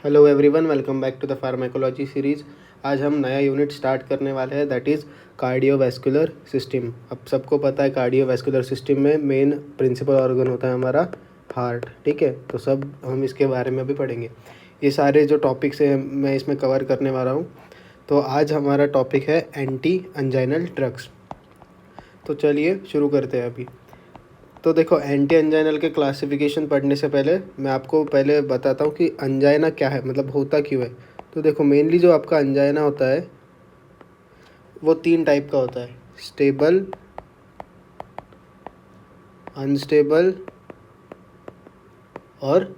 Hello everyone, welcome back to the pharmacology series. आज हम नया यूनिट स्टार्ट करने वाले हैं, दैट इज़ कार्डियोवैस्कुलर सिस्टम। अब सबको पता है कार्डियोवैस्कुलर सिस्टम में मेन प्रिंसिपल ऑर्गन होता है हमारा हार्ट। ठीक है, तो सब हम इसके बारे में भी पढ़ेंगे। ये सारे जो टॉपिक्स हैं मैं इसमें कवर करने वाला हूँ। तो आज हमारा टॉपिक है एंटी एंजाइनल ड्रग्स। तो चलिए शुरू करते हैं अभी। तो देखो, एंटी एंजाइनल के क्लासिफिकेशन पढ़ने से पहले मैं आपको पहले बताता हूँ कि अंजाइना क्या है, मतलब होता क्यों है। तो देखो, मेनली जो आपका अंजाइना होता है वो 3 टाइप का होता है: स्टेबल, अनस्टेबल और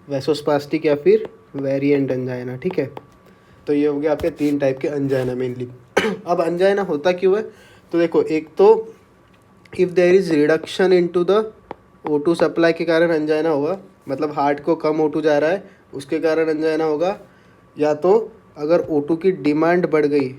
वैसोस्पास्टिक या फिर वेरिएंट अंजाइना। ठीक है, तो ये हो गया आपके 3 टाइप के अंजाइना मेनली। अब अंजाइना होता क्यों है, तो देखो, एक तो if there is reduction into the O2 supply के कारण अंजाइना होगा, मतलब हार्ट को कम O2 जा रहा है उसके कारण अंजाइना होगा, या तो अगर O2 की डिमांड बढ़ गई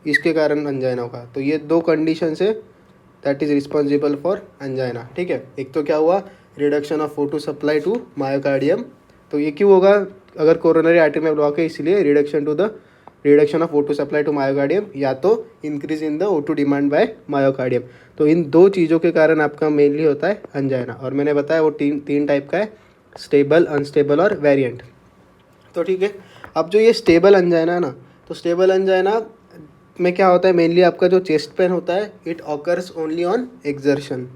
इसके कारण अंजाइना होगा। तो ये 2 कंडीशन से that is responsible for angina. ठीक है, एक तो क्या हुआ, reduction of O2 supply to myocardium. तो ये क्यों होगा, अगर कोरोनरी आर्टरी में ब्लॉक है इसलिए reduction of O2 supply to myocardium, या तो increase in the O2 demand by myocardium. तो इन 2 चीज़ों के कारण आपका मेनली होता है अंजाइना। और मैंने बताया वो तीन टाइप का है: स्टेबल, अनस्टेबल और वेरिएंट। तो ठीक है, अब जो ये स्टेबल अंजाइना है ना, तो स्टेबल अंजाइना में क्या होता है, मेनली आपका जो चेस्ट पेन होता है it occurs only on exertion.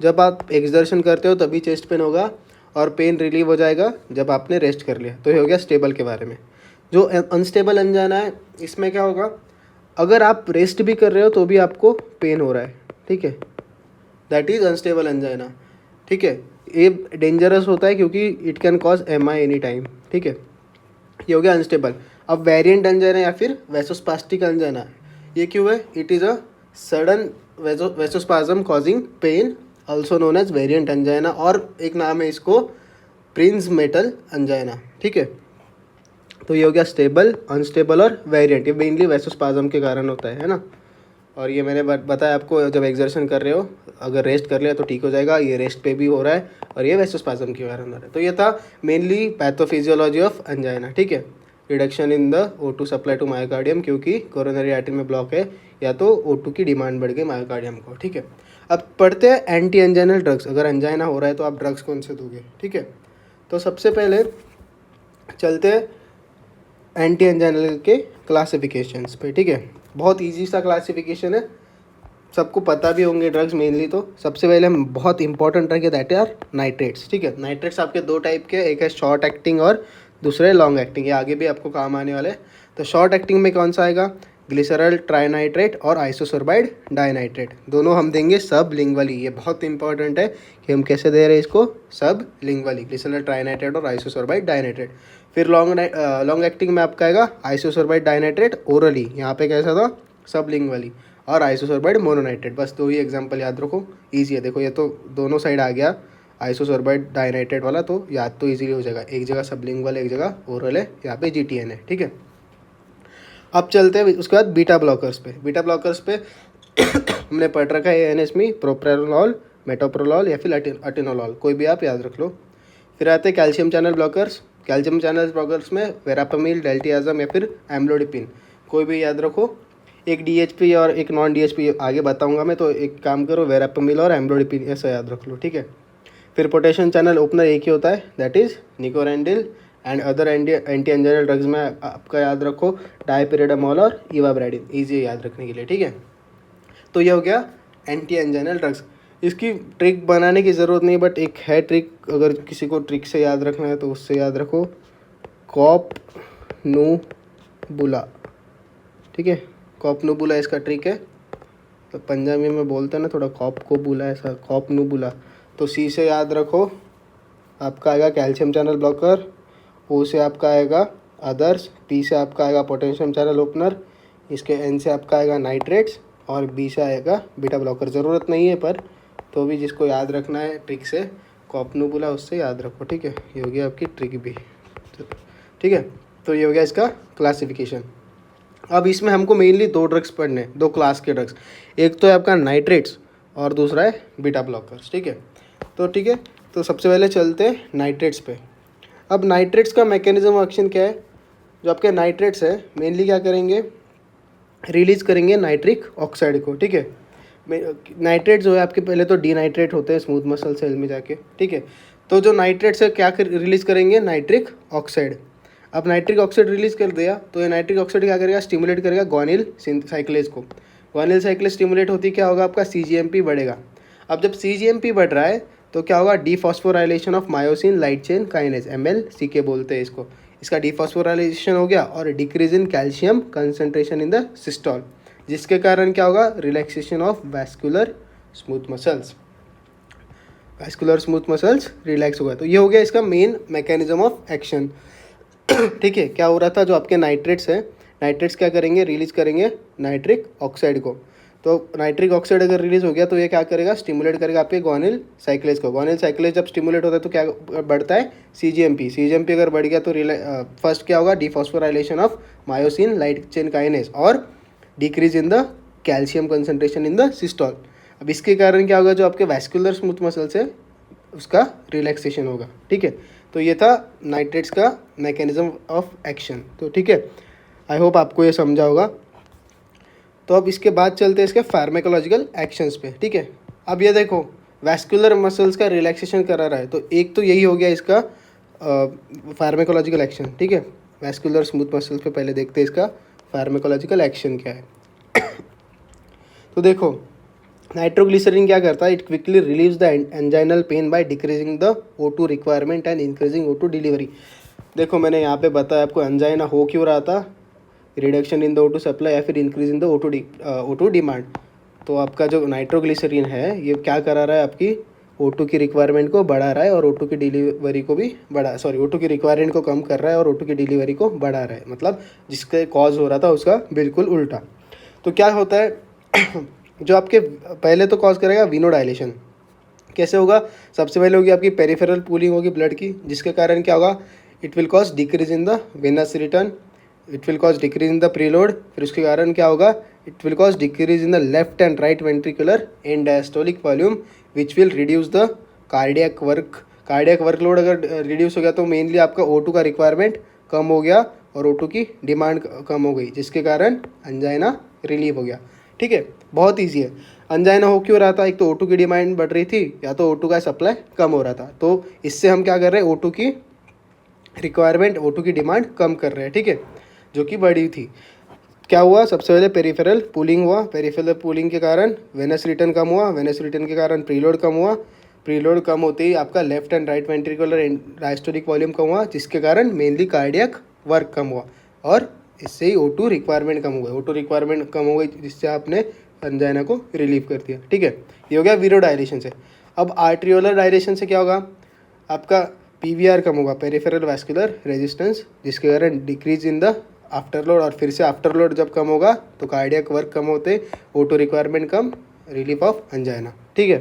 जब आप एक्सर्शन करते हो तभी चेस्ट पेन होगा, और पेन रिलीव हो जाएगा जब आपने रेस्ट कर लिया। तो ये हो गया स्टेबल के बारे में। जो अनस्टेबल अंजाइना है, इसमें क्या होगा, अगर आप रेस्ट भी कर रहे हो तो भी आपको पेन हो रहा है। ठीक है, दैट इज़ अनस्टेबल अंजाइना। ठीक है, ये डेंजरस होता है क्योंकि it can cause MI any time. ठीक है, ये हो गया अनस्टेबल। अब वेरिएंट अंजाइना या फिर वैसोस्पास्टिक अंजाइना, ये क्यों है, it is a sudden vasospasm causing pain, also known as variant angina, और एक नाम है इसको प्रिंस मेटल अंजाइना। ठीक है, तो ये हो गया स्टेबल, अनस्टेबल और वेरिएंट। ये मेनली वैसोस्पाज्म के कारण होता है ना। और ये मैंने बताया आपको, जब एक्सर्शन कर रहे हो अगर रेस्ट कर लिया तो ठीक हो जाएगा, ये रेस्ट पे भी हो रहा है, और ये वैसोस्पाज्म के कारण हो रहा है। तो ये था मेनली पैथोफिजियोलॉजी ऑफ अंजाइना। ठीक है, reduction in the O2 supply to myocardium क्योंकि कोरोनरी आर्टरी में ब्लॉक है, या तो O2 की डिमांड बढ़ गई मायोकार्डियम को। ठीक है, अब पढ़ते हैं एंटी एंजाइनल ड्रग्स। अगर अंजाइना हो रहा है तो आप ड्रग्स कौन से दोगे। ठीक है, तो सबसे पहले चलते हैं एंटी एंजाइनल के क्लासिफिकेशंस पे। ठीक है, बहुत इजी सा क्लासिफिकेशन है, सबको पता भी होंगे ड्रग्स मेनली। तो सबसे पहले हम बहुत इंपॉर्टेंट ड्रग है दैट आर नाइट्रेट्स। ठीक है, नाइट्रेट्स आपके 2 टाइप के, एक है शॉर्ट एक्टिंग और दूसरे लॉन्ग एक्टिंग। ये आगे भी आपको काम आने वाले हैं। तो शॉर्ट एक्टिंग में कौन सा आएगा, ग्लिसरॉल ट्राइनाइट्रेट और आइसोसोर्बाइड डाइनाइट्रेट। दोनों हम देंगे सब लिंगवली। ये बहुत इंपॉर्टेंट है कि हम कैसे दे रहे हैं इसको, सब लिंगवली, ग्लिसरॉल ट्राइनाइट्रेट और आइसोसोर्बाइड डाइनाइट्रेट। फिर लॉन्ग एक्टिंग में आपका आएगा आइसोसोर्बाइड डाइनाइट्रेट ओरली, यहाँ पे कैसा था, सब लिंगवली, और आइसोसोर्बाइड मोनोनाइट्रेट। बस 2 ही एग्जांपल याद रखो, ईजी है। देखो, ये तो दोनों साइड आ गया आइसोसोर्बाइड डाइनाइट्रेट वाला, तो याद तो इजीली हो जाएगा। एक जगह सबलिंगुअल, एक जगह ओरल है, यहाँ पे GTN है। ठीक है, अब चलते हैं उसके बाद बीटा ब्लॉकर्स पे। बीटा ब्लॉकर्स पे हमने पढ़ रखा है एएनएस में प्रोप्रानोल, मेटोप्रोलॉल या फिर अटेनोलॉल, कोई भी आप याद रख लो। फिर आते हैं calcium channel blockers. Calcium channel blockers में वेरापामिल, डेल्टियाज़म या फिर एम्लोडिपिन, कोई भी याद रखो। एक DHP और एक नॉन DHP आगे बताऊंगा मैं, तो एक काम करो, वेरापामिल और एम्लोडिपिन ऐसा याद रख लो। ठीक है, फिर पोटेशियम चैनल ओपनर एक ही होता है, that is nicorandil. And other anti anginal drugs में आपका याद रखो डायपिरिडामोल और इवाब्रेडिन, ईजी है याद रखने के लिए। ठीक है, तो ये हो गया एंटी एंजाइनल ड्रग्स। इसकी ट्रिक बनाने की ज़रूरत नहीं, बट एक है ट्रिक, अगर किसी को ट्रिक से याद रखना है तो उससे याद रखो, कॉप नू बुला। ठीक है, कॉप नू बुला इसका ट्रिक है। तो पंजाबी में बोलते हैं ना थोड़ा, कॉप को बुला, ऐसा कॉप नू बुला। तो C से याद रखो आपका आएगा कैल्शियम चैनल ब्लॉकर, O से आपका आएगा अदर्स, P से आपका आएगा पोटेशियम चैनल ओपनर, इसके N से आपका आएगा नाइट्रेट्स, और B से आएगा बीटा ब्लॉकर। ज़रूरत नहीं है पर तो भी जिसको याद रखना है ट्रिक से, कॉपनुबुला, उससे याद रखो। ठीक है, ये हो गया आपकी ट्रिक भी। ठीक है, तो ये हो गया इसका क्लासिफिकेशन। अब इसमें हमको मेनली 2 ड्रग्स पढ़ने, 2 क्लास के ड्रग्स। एक तो है आपका नाइट्रेट्स और दूसरा है बीटा ब्लॉकर्स। ठीक है, तो ठीक है, तो सबसे पहले चलते हैं नाइट्रेट्स पे। अब नाइट्रेट्स का मैकेनिज्म ऑफ एक्शन क्या है? जो आपके नाइट्रेट्स है मेनली क्या करेंगे, रिलीज़ करेंगे नाइट्रिक ऑक्साइड को, ठीक है। नाइट्रेट जो है आपके पहले तो डीनाइट्रेट होते हैं स्मूथ मसल सेल में जाके, ठीक है। तो जो नाइट्रेट्स है क्या रिलीज़ करेंगे, नाइट्रिक ऑक्साइड। अब नाइट्रिक ऑक्साइड रिलीज़ कर दिया तो ये नाइट्रिक ऑक्साइड क्या करेगा, स्टिमुलेट करेगा ग्वानिल साइक्लेज को। ग्वानिल साइक्लेज स्टिमुलेट होती क्या होगा, आपका CGMP बढ़ेगा। अब जब CGMP बढ़ रहा है तो क्या होगा, dephosphorylation of myosin light chain kinase, MLCK बोलते हैं इसको। इसका डीफॉस्फोराइलेशन हो गया और decrease in calcium concentration in the systole, जिसके कारण क्या होगा, relaxation of vascular smooth muscles. Vascular smooth muscles relax हो गया। तो ये हो गया इसका मेन मैकेनिज्म ऑफ एक्शन। ठीक है, क्या हो रहा था, जो आपके नाइट्रेट्स है, नाइट्रेट्स क्या करेंगे, रिलीज करेंगे नाइट्रिक ऑक्साइड को। तो नाइट्रिक ऑक्साइड अगर रिलीज हो गया तो ये क्या करेगा, स्टिमुलेट करेगा आपके ग्वानिल साइक्लेज को। ग्वानिल साइक्लेज जब स्टिमुलेट होता है तो क्या बढ़ता है, CGMP अगर बढ़ गया तो फर्स्ट क्या होगा, dephosphorylation of myosin light chain kinase और decrease in the calcium concentration in the systole. अब इसके कारण क्या होगा, जो आपके वैस्कुलर स्मूथ मसल्स है उसका रिलैक्सेशन होगा, ठीक है। तो ये था नाइट्रेट्स का मैकेनिज्म ऑफ एक्शन। तो ठीक है, आई होप आपको ये समझा होगा। तो अब इसके बाद चलते हैं इसके फार्माकोलॉजिकल एक्शंस पे, ठीक है। अब ये देखो वैस्कुलर मसल्स का रिलैक्सेशन करा रहा है, तो एक तो यही हो गया इसका फार्माकोलॉजिकल एक्शन, ठीक है। वैस्कुलर स्मूथ मसल्स पे पहले देखते हैं इसका फार्माकोलॉजिकल एक्शन क्या है। तो देखो नाइट्रोग्लिसरीन क्या करता है, it quickly relieves the anginal pain by decreasing the O2 requirement and increasing O2 delivery. देखो मैंने यहाँ पे बताया आपको एंजाइना हो क्यों रहा था, reduction in the O2 supply या फिर increase in the O2 demand. तो आपका जो नाइट्रोग्लिसरीन है ये क्या करा रहा है, आपकी O2 की रिक्वायरमेंट को बढ़ा रहा है और O2 की डिलीवरी को भी O2 की रिक्वायरमेंट को कम कर रहा है और O2 की डिलीवरी को बढ़ा रहा है, मतलब जिसके कॉज हो रहा था उसका बिल्कुल उल्टा। तो क्या होता है जो आपके पहले तो कॉज करेगा विनोडाइलेशन। कैसे होगा, सबसे पहले होगी आपकी पेरिफेरल पूलिंग होगी ब्लड की, जिसके कारण क्या होगा, it will cause decrease in the Venus return, it will cause decrease in the preload. फिर उसके कारण क्या होगा, it will cause decrease in the left and right ventricular end diastolic volume which will reduce the cardiac workload. अगर reduce हो गया तो mainly आपका O2 का रिक्वायरमेंट कम हो गया और O2 की डिमांड कम हो गई, जिसके कारण अंजाइना रिलीव हो गया, ठीक है। बहुत ईजी है। अंजाइना हो क्यों रहा था, एक तो O2 की डिमांड बढ़ रही थी या तो O2 का सप्लाई कम हो रहा था। तो इससे हम क्या कर रहे हैं, O2 की रिक्वायरमेंट, O2 की डिमांड कम कर रहे हैं, ठीक है, जो कि बढ़ी थी। क्या हुआ, सबसे पहले पेरिफेरल पूलिंग हुआ, पेरिफेरल पूलिंग के कारण वेनस रिटर्न कम हुआ, वेनस रिटर्न के कारण प्रीलोड कम हुआ, प्रीलोड कम होते ही आपका left and right ventricular diastolic volume कम हुआ, जिसके कारण मेनली कार्डियक वर्क कम हुआ और इससे ही O2 रिक्वायरमेंट कम हो गई। O2 रिक्वायरमेंट कम हो गई जिससे आपने अंजाइना को रिलीव कर दिया, ठीक है। ये हो गया विनोडाइलेशन से। अब आर्ट्रियोलर डायलेशन से क्या होगा, आपका PVR कम होगा, पेरिफेरल वैस्कुलर रेजिस्टेंस, जिसके कारण डिक्रीज इन द आफ्टरलोड, और फिर से आफ्टरलोड जब कम होगा तो कार्डियक वर्क कम होते, O2 requirement come, relief of angina, ठीक है।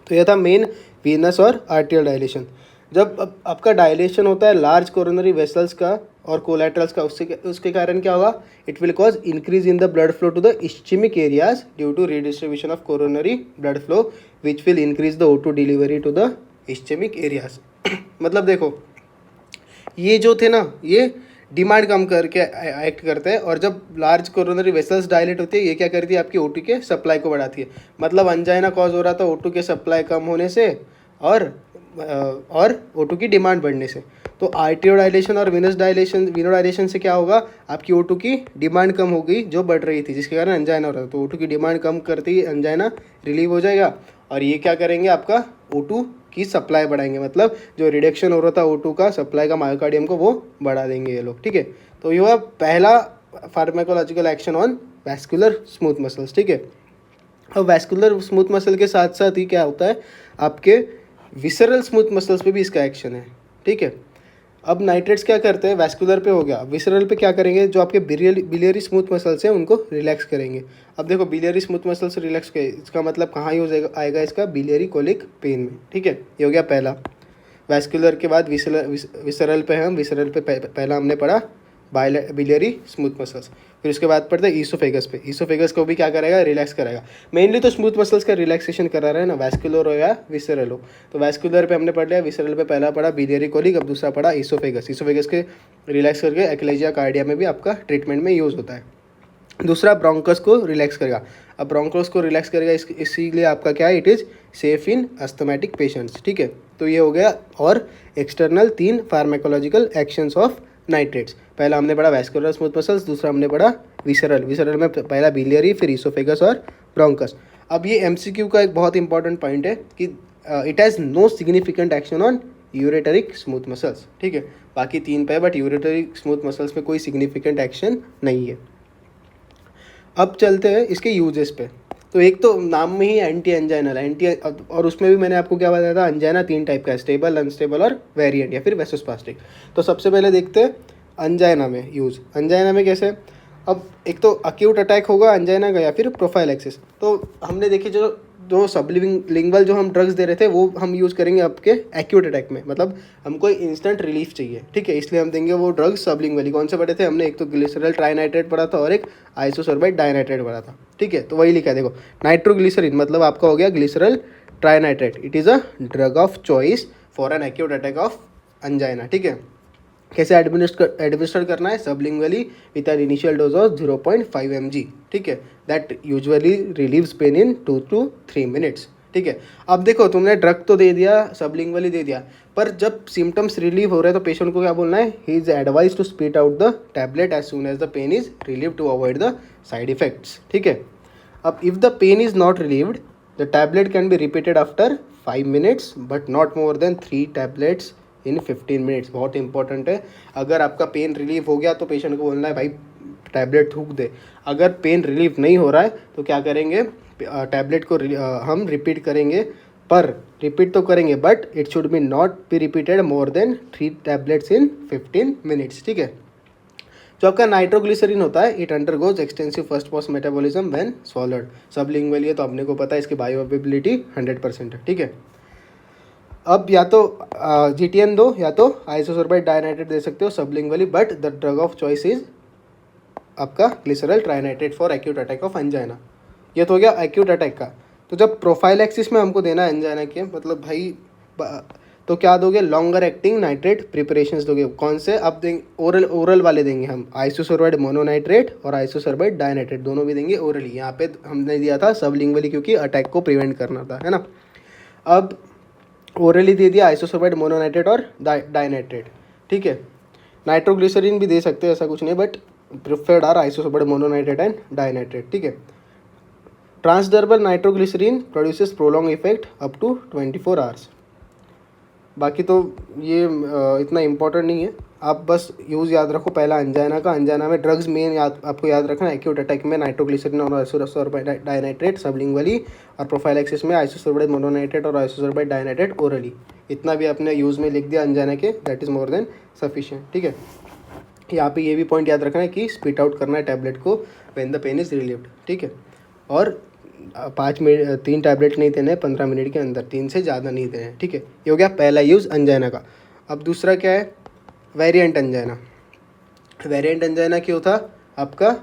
तो यह था मेन वीनस और आर्टियल डायलेशन। जब आपका डायलेशन होता है लार्ज कोरोनरी वेसल्स का और कोलैटरल्स का, उसके कारण क्या होगा, it will cause increase in the blood flow to the ischaemic areas due to redistribution of coronary blood flow which will increase the O2 delivery to the ischaemic areas. मतलब देखो ये जो थे ना, ये डिमांड कम करके एक्ट करते हैं, और जब लार्ज कोरोनरी वेसल्स डायलेट होती है ये क्या करती है, आपकी O2 के सप्लाई को बढ़ाती है। मतलब अंजाइना कॉज हो रहा था O2 के सप्लाई कम होने से और O2 की डिमांड बढ़ने से। तो आर्टियो डायलेशन और विनोडाइलेशन से क्या होगा, आपकी O2 की डिमांड कम हो गई जो बढ़ रही थी, जिसके कारण अंजाइना हो रहा था। तो O2 की डिमांड कम करते ही अंजाइना रिलीव हो जाएगा, और ये क्या करेंगे, आपका O2 की सप्लाई बढ़ाएंगे, मतलब जो रिडक्शन हो रहा था O2 का सप्लाई का मायोकार्डियम को वो बढ़ा देंगे ये लोग, ठीक है। तो ये हुआ पहला pharmacological action on vascular smooth muscles, ठीक है। अब वैस्कुलर स्मूथ मसल के साथ साथ ही क्या होता है, आपके विसरल स्मूथ मसल्स पे भी इसका एक्शन है, ठीक है। अब नाइट्रेट्स क्या करते हैं, वैस्कुलर पे हो गया, विसरल पे क्या करेंगे, जो आपके बिलियरी स्मूथ मसल्स हैं उनको रिलैक्स करेंगे। अब देखो बिलियरी स्मूथ मसल्स रिलैक्स के, इसका मतलब कहाँ यूज आएगा इसका, बिलियरी कोलिक पेन में, ठीक है। ये हो गया पहला। वैस्कुलर के बाद विसरल पे हम, विसरल पे पहला हमने पढ़ा बिलियरी स्मूथ मसल्स। फिर उसके बाद पढ़ते हैं ईसोफेगस पे। ईसोफेगस को भी क्या करेगा, रिलैक्स करेगा। मेनली तो स्मूथ मसल्स का रिलैक्सेशन करा रहा है ना, वैस्कुलर हो या विसरल हो। तो वैस्कुलर पे हमने पढ़ लिया, विसरल पे पहला पढ़ा बिलियरी कोलिक, अब दूसरा पढ़ा ईसोफेगस। ईसोफेगस के रिलैक्स करके एक्लेजिया कार्डिया में भी आपका ट्रीटमेंट में यूज़ होता है। दूसरा ब्रोंकस को रिलैक्स करेगा। अब ब्रोंकस को रिलैक्स करेगा इसीलिए आपका क्या है, it is safe in asthmatic patients. ठीक है, तो ये हो गया। और external 3 pharmacological actions of nitrates. पहला हमने पढ़ा वैस्कुलर स्मूथ मसल्स, दूसरा हमने पढ़ा विसरल। विसरल में पहला बिलियरी, फिर ईसोफेगस और ब्रोंकस। अब ये एमसीक्यू का एक बहुत इंपॉर्टेंट पॉइंट है कि it has no significant action on ureteric smooth muscles. ठीक है, बाकी 3 पे है बट यूरेटरिक स्मूथ मसल्स में कोई सिग्निफिकेंट एक्शन नहीं है। अब चलते हैं इसके यूजेस पे। तो एक तो नाम में ही एंटी एंजाइनल और उसमें भी मैंने आपको क्या बताया था, अंजाइना 3 टाइप का है, स्टेबल, अनस्टेबल और वेरिएंट या फिर वेसोस्पास्टिक। तो सबसे पहले देखते हैं अंजाइना में यूज़। अंजाइना में कैसे, अब एक तो अक्यूट अटैक होगा अंजाइना का या फिर प्रोफाइलैक्सिस। तो हमने देखी जो सबलिंगुअल जो हम ड्रग्स दे रहे थे वो हम यूज़ करेंगे आपके एक्यूट अटैक में, मतलब हमको इंस्टेंट रिलीफ चाहिए। ठीक है, इसलिए हम देंगे वो ड्रग्स सबलिंगुअली। कौन से पढ़े थे हमने, एक तो ग्लिसरल ट्राइनाइट्रेट पढ़ा था और एक आइसोसोर्बाइड डाइनाइट्रेट पढ़ा था। ठीक है, तो वही लिखा है देखो, नाइट्रोग्लिसरीन मतलब आपका हो गया glycerol trinitrate. It is a drug of choice for an acute attack of angina. ठीक है, कैसे एडमिनिस्टर करना है, sublingually with an initial dose of 0.5 mg। ठीक है, that usually relieves pain in 2 to 3 minutes। ठीक है, अब देखो तुमने ड्रग तो दे दिया, सबलिंगुअली दे दिया, पर जब सिम्टम्स रिलीव हो रहे हैं तो पेशेंट को क्या बोलना है, he is advise to spit out the tablet as soon as the pain is relieve to avoid the side effects. ठीक है, अब if the pain is not relieved the tablet can be repeated after 5 minutes but not more than 3 tablets in 15 minutes. बहुत important है, अगर आपका pain relieve हो गया तो पेशेंट को बोलना है भाई टैबलेट थूक दे। अगर पेन रिलीव नहीं हो रहा है तो क्या करेंगे, टैबलेट को हम रिपीट करेंगे, पर रिपीट तो करेंगे but it should be not be repeated more than 3 tablets in 15 minutes. ठीक है, जो आपका नाइट्रोग्लिसरीन होता है it undergoes extensive first pass metabolism when swallowed. Sublingually है तो अपने को पता है इसकी बायोअवेबिलिटी 100% है। ठीक है, अब या तो GTN दो या तो आइसोसोर्बाइड डाइनाइट्रेट दे सकते हो sublingually, but the drug of choice is आपका glyceryl trinitrate for acute attack of angina. ये तो हो गया एक्यूट अटैक का। तो जब प्रोफाइलैक्सिस में हमको देना है अंजाइना के, मतलब भाई तो क्या दोगे, लॉन्गर एक्टिंग नाइट्रेट प्रिपरेशंस दोगे। कौन से, अब देंगे ओरल वाले देंगे हम, आइसोसोर्बाइड मोनोनाइट्रेट और आइसोसोर्बाइड डाइनाइट्रेट दोनों भी देंगे ओरली। यहाँ पे हमने दिया था सबलिंगुअली क्योंकि अटैक को प्रिवेंट करना था, है ना। अब ओरली दे दिया आइसोसोर्बाइड मोनोनाइट्रेट और डाइनाइट्रेट। ठीक है, नाइट्रोग्लिसरीन भी दे सकते हैं, ऐसा कुछ नहीं, but preferred are isosorbide mononitrate and dinitrate. ठीक है, transdermal nitroglycerine produces prolong effect up to 24 hours. बाकी तो ये इतना इम्पोर्टेंट नहीं है, आप बस यूज़ याद रखो पहला अंजाइना का। अंजाइना में ड्रग्स मेन आपको याद रखना, एक्यूट अटैक में नाइट्रोग्लिसरीन और आइसोसोर्बाइड डाइनाइट्रेट सबलिंगुअली, और प्रोफाइलैक्सिस में आइसोसोर्बाइड मोनोनाइट्रेट और आइसोसोर्बाइड डाइनाइट्रेट ओरली। इतना भी आपने यूज़ में लिख दिया अंजाइना के, that is more than sufficient. ठीक है, यहाँ पे ये भी पॉइंट याद रखना है कि स्पीट आउट करना है टैबलेट को when the pain is relieved. ठीक है, और 5 मिनट 3 टैबलेट नहीं देने हैं 15 मिनट के अंदर, 3 से ज़्यादा नहीं देने हैं। ठीक है, ये हो गया पहला यूज़ अंजाइना का। अब दूसरा क्या है, वेरिएंट अंजाइना। वेरिएंट अंजाइना क्यों था, आपका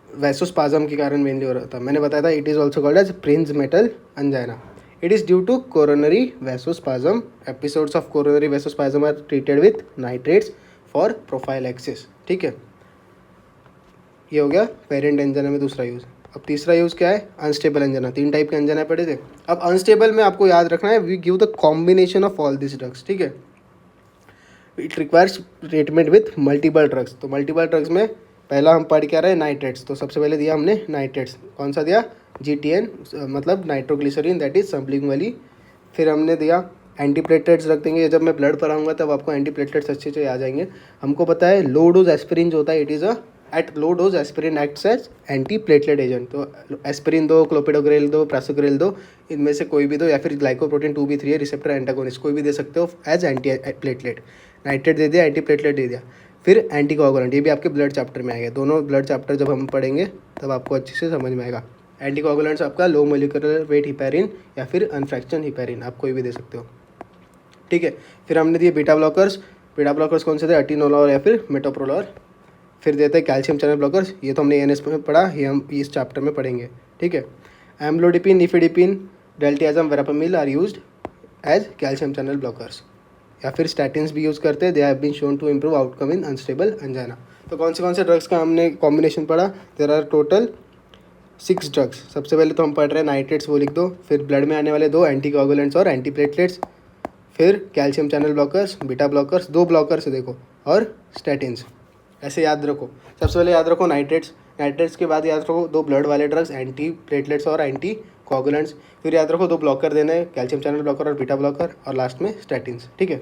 वैसोस्पाज्म के कारण मेनली हो रहा था। मैंने बताया था it is also called as Prinzmetal angina. It is due to coronary vasospasm. Episodes of coronary vasospasm are treated with nitrates for prophylaxis. ठीक है, ये हो गया वेरिएंट अंजाइना में दूसरा यूज़। अब तीसरा यूज़ क्या है, अनस्टेबल अंजाइना। 3 टाइप के अंजाइना पड़े थे। अब अनस्टेबल में आपको याद रखना है, we give the combination of all this drugs. ठीक है, it requires treatment with multiple drugs. तो मल्टीपल ड्रग्स में पहला हम पढ़ क्या रहे हैं, नाइट्रेट्स। तो सबसे पहले दिया हमने नाइट्रेट्स। कौन सा दिया, GTN मतलब नाइट्रोग्लिसरीन, दैट इज सबलिंगुअली। फिर हमने दिया एंटीप्लेटलेट्स रख देंगे, जब मैं ब्लड पढ़ाऊंगा तब आपको एंटीप्लेटलेट्स अच्छे से आ जाएंगे। हमको पता है लो डोज एस्पिरिन जो होता है, it is a at low dose aspirin acts as anti platelet agent. तो एस्पिरिन दो, क्लोपिडोग्रेल दो, प्रासोग्रेल दो, इनमें से कोई भी दो, या फिर ग्लाइकोप्रोटीन 2B3 रिसेप्टर एंटागोनिस्ट कोई भी दे सकते हो एज एंटी प्लेटलेट। नाइट्रेट दे दिया, एंटी प्लेटलेट दे दिया। फिर एंटी कोआगुलेंट, ये भी आपके ब्लड चैप्टर में आएगा। दोनों ब्लड चैप्टर जब हम पढ़ेंगे तब आपको अच्छे से समझ में आएगा। एंटी कोआगुलेंट्स आपका लो मोलिकुलर वेट हिपैरिन या फिर अनफ्रैक्शन हिपैरिन, आप कोई भी दे सकते हो। ठीक है, फिर हमने दिए बीटा ब्लॉकर्स। बीटा ब्लॉकर्स कौन से थे, अटीनोलॉर या फिर मेटोप्रोलॉर। फिर देते हैं कैल्शियम चैनल ब्लॉकर्स, ये तो हमने एएनएस में पढ़ा, ये हम इस चैप्टर में पढ़ेंगे, ठीक है। Amlodipine, nifedipine, diltiazem, verapamil are used as calcium channel blockers. या फिर स्टैटिन्स भी यूज़ करते हैं, they have been shown to improve outcome in unstable angina. तो कौन से ड्रग्स का हमने कॉम्बिनेशन पढ़ा, देयर आर टोटल 6 ड्रग्स। सबसे पहले तो हम पढ़ रहे हैं नाइट्रेट्स, वो लिख दो, फिर ब्लड में आने वाले 2 एंटीकोगुलेंट्स और एंटीप्लेटलेट्स, फिर calcium channel blockers, beta blockers, 2 blockers है देखो, और स्टैटिन्स। ऐसे याद रखो, सबसे पहले याद रखो नाइट्रेट्स, नाइट्रेट्स के बाद याद रखो 2 ब्लड वाले ड्रग्स, एंटी प्लेटलेट्स और एंटी कोगुलेंट्स, फिर याद रखो 2 ब्लॉकर देने हैं, कैल्शियम चैनल ब्लॉकर और बीटा ब्लॉकर, और लास्ट में स्टैटिन्स, ठीक है।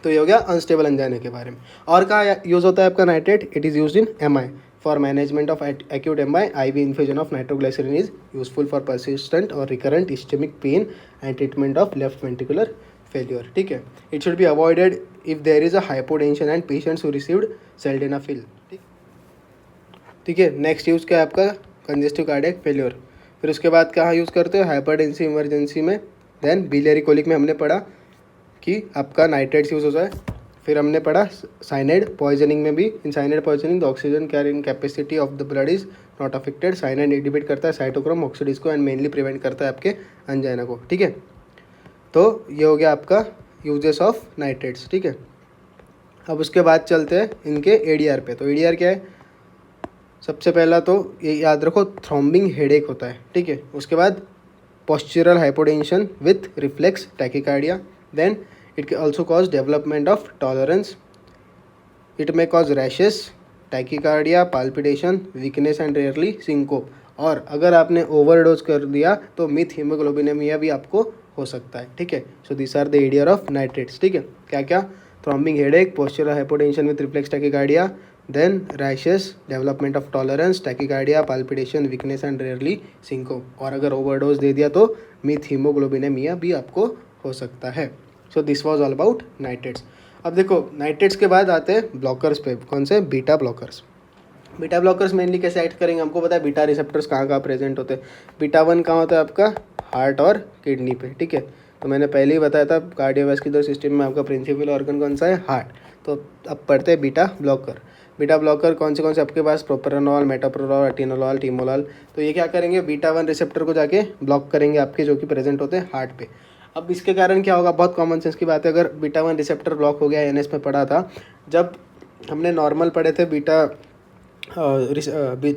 तो ये हो गया अनस्टेबल एंजाइना के बारे में। और कहाँ यूज़ होता है आपका nitrate, it is used in MI for management of acute MI. IV infusion of nitroglycerin is useful for persistent or recurrent ischemic pain and treatment of left ventricular failure, ठीक है। It should be avoided if there is a hypotension and patients who received sildenafil, ठीक है। Next use क्या है आपका, congestive cardiac failure. फिर उसके बाद कहाँ यूज़ करते हो, हाइपरटेंसिव इमरजेंसी में। देन बिलियरी कोलिक में हमने पढ़ा कि आपका नाइट्रेट्स यूज़ होता है। फिर हमने पढ़ा साइनाइड पॉइजनिंग में भी, in cyanide poisoning the oxygen carrying capacity of the blood is not affected. Cyanide inhibit करता है साइटोक्रोम ऑक्सीडेज को एंड मेनली प्रिवेंट करता है आपके एंजाइना को, ठीक है। तो ये हो गया आपका यूजेस ऑफ नाइट्रेट्स, ठीक है। अब उसके बाद चलते हैं इनके एडीआर पे। तो एडीआर क्या है, सबसे पहला तो ये याद रखो थ्रोम्बिंग हेडेक होता है, ठीक है। उसके बाद postural hypotension with reflex tachycardia, then it can also cause development of tolerance. It may cause rashes, tachycardia, palpitation, weakness and rarely syncope. और अगर आपने ओवरडोज कर दिया तो मिथ हीमोग्लोबिनेमिया भी आपको हो सकता है, ठीक है। So this are the ADR of nitrates, ठीक है। क्या क्या, throbbing headache, postural hypotension with reflex tachycardia, then rashes, development of tolerance, tachycardia, palpitation, weakness and rarely syncope. और अगर ओवरडोज दे दिया तो मिथ हीमोग्लोबिनेमिया भी आपको हो सकता है। So this was all about nitrates. अब देखो नाइट्रेट्स के बाद आते हैं ब्लॉकर्स पे, कौन से, beta blockers. Beta blockers mainly कैसे एक्ट करेंगे, हमको पता है बीटा रिसेप्टर्स कहाँ कहाँ प्रेजेंट होते हैं। बीटा 1 कहाँ होता है आपका, हार्ट और किडनी पे, ठीक है। तो मैंने पहले ही बताया था कार्डियोवैस्कुलर सिस्टम में आपका प्रिंसिपल ऑर्गन कौन सा है, हार्ट। तो अब पढ़ते हैं बीटा ब्लॉकर। बीटा ब्लॉकर कौन से आपके पास, प्रोप्रानोल, मेटाप्रोनोल, एटिनोल, टिमोलॉल। तो ये क्या करेंगे, बीटा 1 रिसेप्टर को जाके ब्लॉक करेंगे आपके, जो कि प्रेजेंट होते हैं हार्ट पे। अब इसके कारण क्या होगा, बहुत कॉमन सेंस की बात है, अगर बीटा 1 रिसेप्टर ब्लॉक हो गया, एनएस में पढ़ा था जब हमने नॉर्मल पढ़े थे,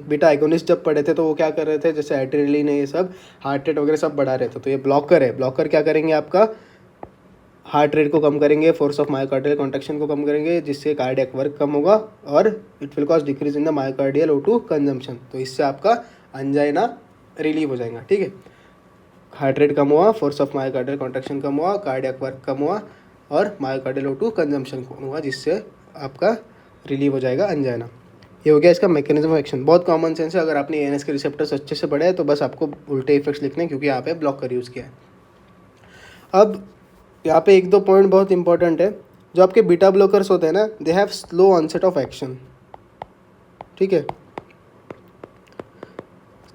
बीटा एगोनिस्ट जब पढ़े थे, तो वो क्या कर रहे थे, जैसे एड्रेनलिन है ये सब, हार्ट रेट वगैरह सब बढ़ा रहे थे। तो ये ब्लॉकर है, ब्लॉकर क्या करेंगे, आपका हार्ट रेट को कम करेंगे, फोर्स ऑफ मायोकार्डियल कॉन्ट्रैक्शन को कम करेंगे, जिससे कार्डियक वर्क कम होगा और it will cause decrease in the myocardial O2 consumption. तो इससे आपका एंजाइना रिलीव हो जाएगा, ठीक है। हार्ट रेट कम हुआ, फोर्स ऑफ मायोकार्डियल कॉन्ट्रैक्शन कम हुआ, कार्डियक वर्क कम हुआ और मायोकार्डियल O2 कंजम्पशन कम हुआ, जिससे आपका रिलीव हो जाएगा एंजाइना। ये हो गया इसका मैकेनिज्म ऑफ एक्शन, बहुत कॉमन सेंस है। अगर आपने एएनएस के रिसेप्टर्स अच्छे से पढ़े हैं तो बस आपको उल्टे इफेक्ट्स लिखने हैं, क्योंकि यहाँ पे ब्लॉकर यूज़ किया है। अब यहाँ पे 1-2 पॉइंट बहुत इंपॉर्टेंट है। जो आपके बीटा ब्लॉकर्स होते हैं ना, they have slow onset of action, ठीक है।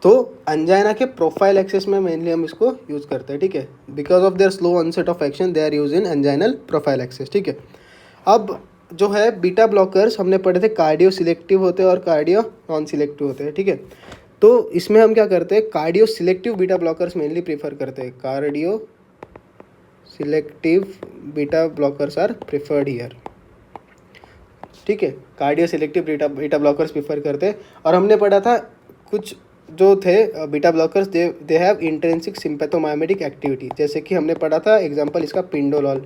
तो एंजाइना के प्रोफाइल एक्सेस में मेनली हम इसको यूज़ करते हैं, ठीक है। Because of their slow onset of action they are use in anginal prophylaxis, ठीक है। अब जो है बीटा ब्लॉकर्स हमने पढ़े थे, कार्डियो सिलेक्टिव होते हैं और कार्डियो नॉन सिलेक्टिव होते हैं, ठीक है। तो इसमें हम क्या करते हैं, cardio selective beta blockers mainly prefer करते हैं। Cardio selective beta blockers are preferred here, ठीक है। Cardio selective beta blockers prefer करते हैं। और हमने पढ़ा था कुछ जो थे beta blockers, they have intrinsic sympathomimetic activity, जैसे कि हमने पढ़ा था एग्जांपल इसका पिंडोलॉल।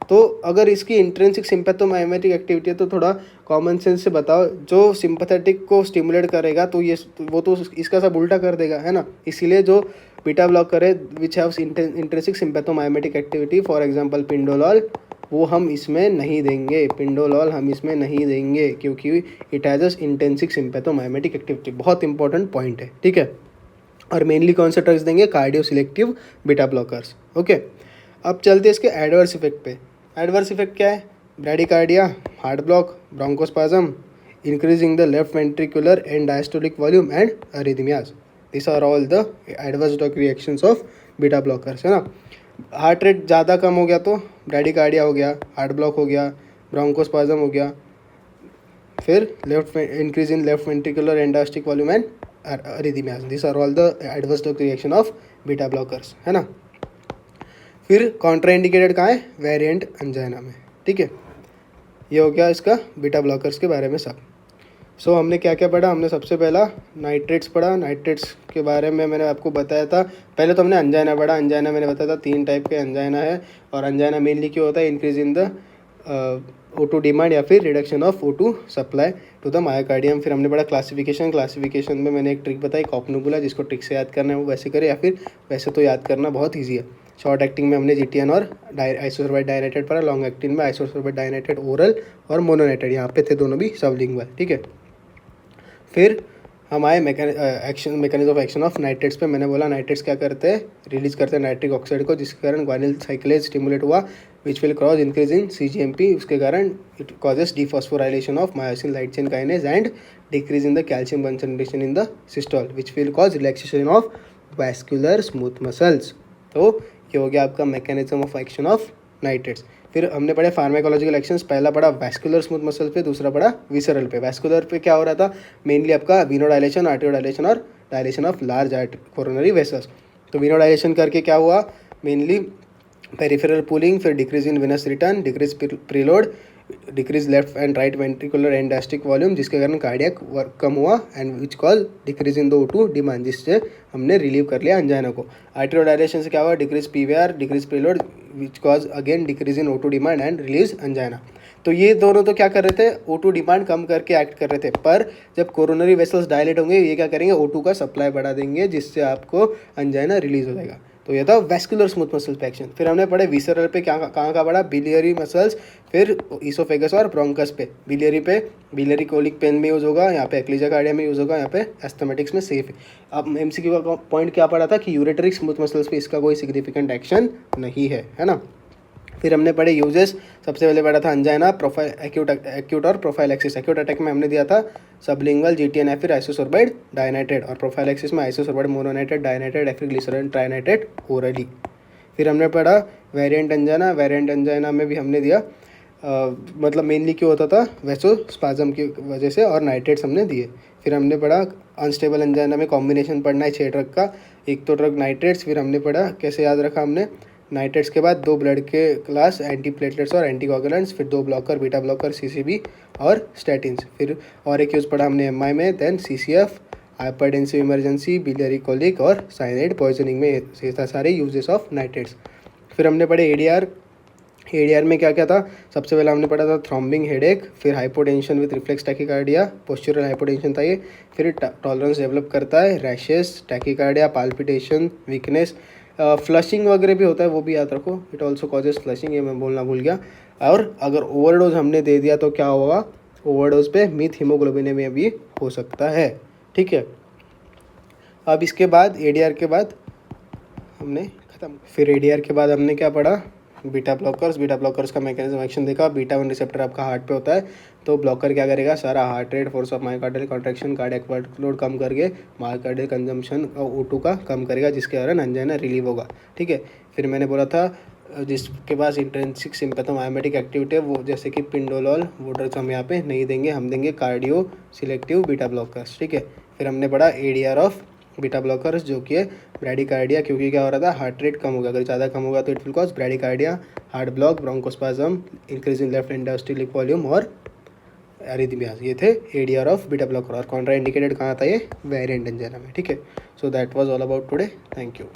तो अगर इसकी इंट्रिंसिक सिम्पैथोमाइमेटिक एक्टिविटी है तो थोड़ा कॉमन सेंस से बताओ, जो सिंपैथेटिक को स्टिमुलेट करेगा तो वो तो इसका सब उल्टा कर देगा, है ना। इसीलिए जो बीटा ब्लॉकर है which haves intrinsic sympathomimetic activity, for example pindolol, वो हम इसमें नहीं देंगे, पिंडोलॉल हम इसमें नहीं देंगे, क्योंकि it has a intrinsic sympathomimetic activity. बहुत इंपॉर्टेंट पॉइंट है, ठीक है। और मेनली कौन से ड्रग्स देंगे, cardio selective beta blockers, okay. अब चलते हैं इसके एडवर्स इफेक्ट पे। एडवर्स इफेक्ट क्या है, bradycardia, heart block, bronchospasm, increasing the left ventricular end diastolic volume and arrhythmias. This are all the adverse drug reactions of beta blockers, है ना। Heart rate ज़्यादा कम हो गया तो ब्रैडिकार्डिया हो गया, हार्ट ब्लॉक हो गया, ब्रोंकोस्पाज्म हो गया, फिर left increase in left ventricular end diastolic volume and arrhythmias, this are all the adverse reaction of beta blockers, है ना। फिर कॉन्ट्राइंडिकेटेड कहाँ है, वेरिएंट अंजाइना में, ठीक है। ये हो गया इसका बीटा ब्लॉकर्स के बारे में सब। सो हमने क्या क्या पढ़ा, हमने सबसे पहला नाइट्रेट्स पढ़ा। नाइट्रेट्स के बारे में मैंने आपको बताया था, पहले तो हमने अंजाइना पढ़ा। अंजाइना मैंने बताया था 3 टाइप के अंजाइना है, और अंजाइना मेनली क्यों होता है, increase in the O2 demand या फिर reduction of O2 supply to the myocardium. फिर हमने पढ़ा क्लासिफिकेशन में मैंने एक ट्रिक बताई कॉपनुबुला, जिसको ट्रिक से याद करना है वो वैसे करे, या फिर वैसे तो याद करना बहुत ईजी है। शॉर्ट एक्टिंग में हमने GTN और आइसोसोर्बाइड डायनाइट्रेट पढ़ा। लॉन्ग एक्टिंग में आइसोसोर्बाइड डायनाइट्रेट ओरल और मोनोनाइट्रेट, यहाँ पे थे दोनों भी सबलिंगुअल, ठीक है। फिर हम आए mechanism of action of nitrates पे। मैंने बोला नाइट्रेट्स क्या करते हैं, रिलीज करते हैं नाइट्रिक ऑक्साइड को, जिसके कारण ग्वानिल साइक्लेज स्टिमुलेट हुआ, which will cross increase in CGMP। उसके कारण it causes dephosphorylation of myosin light chain kinase and decrease in the calcium concentration in the systole, which will cause relaxation of vascular smooth muscles. तो ये हो गया आपका mechanism of action of nitrates. फिर हमने पढ़े फार्माकोलॉजिकल एक्शंस, पहला पढ़ा वैस्कुलर स्मूथ मसल पे, दूसरा पढ़ा विसरल पे। वैस्कुलर पे क्या हो रहा था, मेनली आपका वीनोडाइलेशन, आर्टियोडाइलेशन और dilation of large coronary vessels. तो वीनोडाइलेशन करके क्या हुआ, मेनली पेरिफेरल पुलिंग, फिर decrease in venous return, decrease preload, decrease left and right ventricular end diastolic volume, जिसके कारण कार्डियक वर्क कम हुआ, and which call decrease in the O2 demand, जिससे हमने रिलीव कर लिया अंजाइना को। आर्टियोडाइलेशन से क्या हुआ, decrease PVR, decrease preload, which cause again decrease in O2 demand and release angina. तो ये दोनों तो क्या कर रहे थे, O2 डिमांड कम करके एक्ट कर रहे थे, पर जब कोरोनरी वेसल्स डायलेट होंगे ये क्या करेंगे, O2 का सप्लाई बढ़ा देंगे, जिससे आपको अंजाइना रिलीज हो जाएगा। तो ये था वैस्कुलर स्मूथ मसल पे एक्शन। फिर हमने पढ़े विसरल पे कहाँ कहाँ पढ़ा, बिलियरी मसल्स, फिर इसोफेगस और ब्रोंकस पे। बिलियरी पे बिलियरी कोलिक पेन में यूज़ होगा, यहाँ पे एक्लीजा कार्डिया में यूज़ होगा, यहाँ पे एस्थमेटिक्स में सेफ है। अब MCQ का पॉइंट क्या पढ़ा था कि यूरेटरी स्मूथ मसल्स पे इसका कोई सिग्निफिकेंट एक्शन नहीं है ना। फिर हमने पढ़े यूजेस, सबसे पहले पढ़ा था अंजाइना, प्रोफाइल एक्यूट और प्रोफाइल एक्सिस। एक्यूट अटैक में हमने दिया था सबलिंगुअल GTN या फिर आइसोसोर्बाइड डायनाइट्रेट, और प्रोफाइल एक्सिस में आइसोसोर्बाइड मोनोनाइट्रेट, डायनाइट्रेट या फिर ग्लिसरॉल ट्राइनाइट्रेट ओरली। फिर हमने पढ़ा वेरिएंट अंजाइना। वेरिएंट अंजाइना में भी हमने दिया मतलब मेनली क्यों होता था, वैसोस्पाज्म की वजह से, और नाइट्रेट्स हमने दिए। फिर हमने पढ़ा अनस्टेबल अंजाइना में कॉम्बिनेशन पढ़ना है 6 ड्रग का, एक तो ड्रग नाइट्रेट्स। फिर हमने पढ़ा कैसे याद रखा हमने, नाइट्रेट्स के बाद 2 ब्लड के क्लास एंटी प्लेटलेट्स और एंटीकोगुलेंट्स, फिर 2 ब्लॉकर बीटा ब्लॉकर CCB और स्टैटिन्स। फिर और एक यूज़ पढ़ा हमने MI में, then CCF, hypertensive emergency, biliary colic और साइनाइड पॉइजनिंग में, ये सारे यूजेस ऑफ नाइट्रेट्स। फिर हमने पढ़े ADR। ADR में क्या क्या था, सबसे पहले हमने पढ़ा था थ्रॉम्बिंग हेडेक, फिर hypotension with reflex tachycardia, postural hypotension था ये। फिर टॉलरेंस डेवलप करता है, rashes, tachycardia, palpitation, weakness, flushing वगैरह भी होता है, वो भी याद रखो, इट ऑल्सो कॉजेस फ्लशिंग, ये मैं बोलना भूल गया। और अगर ओवरडोज हमने दे दिया तो क्या होगा, ओवरडोज पे मिथ हीमोग्लोबिन में भी हो सकता है, ठीक है। अब इसके बाद ADR के बाद हमने ख़त्म। फिर ADR के बाद हमने क्या पढ़ा, बीटा ब्लॉकर्स। बीटा ब्लॉकर्स का मैकेनिज्म एक्शन देखा। बीटा 1 रिसेप्टर आपका हार्ट पे होता है, तो ब्लॉकर क्या करेगा, सारा heart rate, force of myocardial contraction, cardiac workload कम करके मायोकार्डियल कंजम्पशन O2 का कम करेगा, जिसके कारण अंजाइना रिलीव होगा, ठीक है। फिर मैंने बोला था जिसके पास इंट्रिंसिक सिम्पैथोमायोमेटिक एक्टिविटी है, वो जैसे कि पिंडोलॉल, वो ड्रग्स हम यहाँ पे नहीं देंगे, हम देंगे कार्डियो सिलेक्टिव बीटा ब्लॉकर्स, ठीक है। फिर हमने पढ़ा ADR ऑफ बीटा ब्लॉकर्स, जो कि है ब्रैडिकार्डिया, क्योंकि क्या हो रहा था, हार्ट रेट कम होगा, अगर ज़्यादा कम होगा तो it will cause bradycardia, heart block, bronchospasm, increase in left end diastolic volume और एरिथमियाज। ये थे ADR ऑफ बीटा ब्लॉकर। और कॉन्ट्रा इंडिकेटेड कहाँ था, ये वेरिएंट अंजाइना में, ठीक है। So that was all about today, thank you.